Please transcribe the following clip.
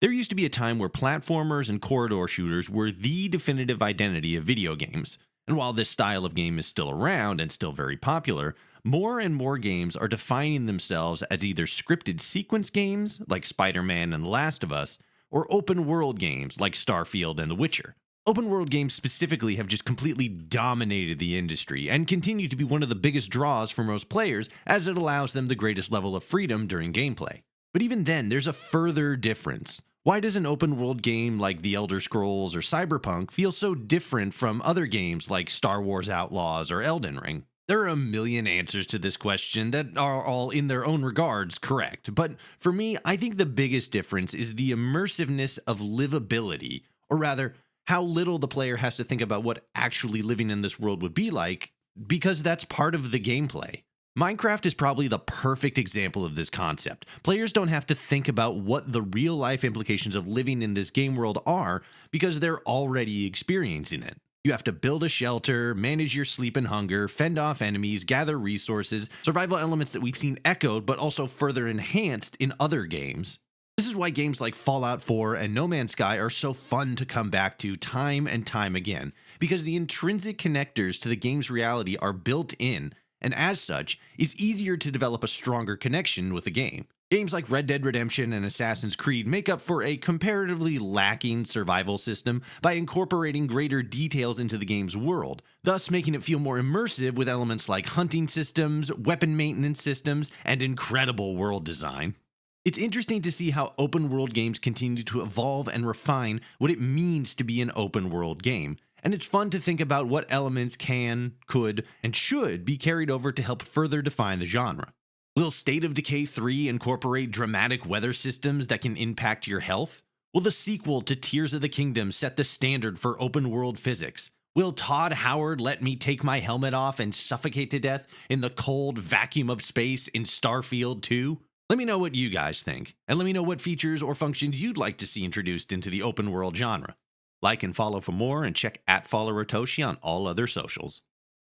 There used to be a time where platformers and corridor shooters were the definitive identity of video games. And while this style of game is still around and still very popular, more and more games are defining themselves as either scripted sequence games like Spider Man and The Last of Us, or open world games like Starfield and The Witcher. Open world games specifically have just completely dominated the industry and continue to be one of the biggest draws for most players as it allows them the greatest level of freedom during gameplay. But even then, there's a further difference. Why does an open world game like The Elder Scrolls or Cyberpunk feel so different from other games like Star Wars Outlaws or Elden Ring? There are a million answers to this question that are all in their own regards correct, but for me, I think the biggest difference is the immersiveness of livability, or rather, how little the player has to think about what actually living in this world would be like, because that's part of the gameplay. Minecraft is probably the perfect example of this concept. Players don't have to think about what the real life implications of living in this game world are because they're already experiencing it. You have to build a shelter, manage your sleep and hunger, fend off enemies, gather resources, survival elements that we've seen echoed but also further enhanced in other games. This is why games like Fallout 4 and No Man's Sky are so fun to come back to time and time again, because the intrinsic connectors to the game's reality are built in, and as such, is easier to develop a stronger connection with the game. Games like Red Dead Redemption and Assassin's Creed make up for a comparatively lacking survival system by incorporating greater details into the game's world, thus making it feel more immersive with elements like hunting systems, weapon maintenance systems, and incredible world design. It's interesting to see how open world games continue to evolve and refine what it means to be an open world game. And it's fun to think about what elements can, could, and should be carried over to help further define the genre. Will State of Decay 3 incorporate dramatic weather systems that can impact your health? Will the sequel to Tears of the Kingdom set the standard for open world physics? Will Todd Howard let me take my helmet off and suffocate to death in the cold vacuum of space in Starfield 2? Let me know what you guys think, and let me know what features or functions you'd like to see introduced into the open world genre. Like and follow for more, and check @followertoshi on all other socials.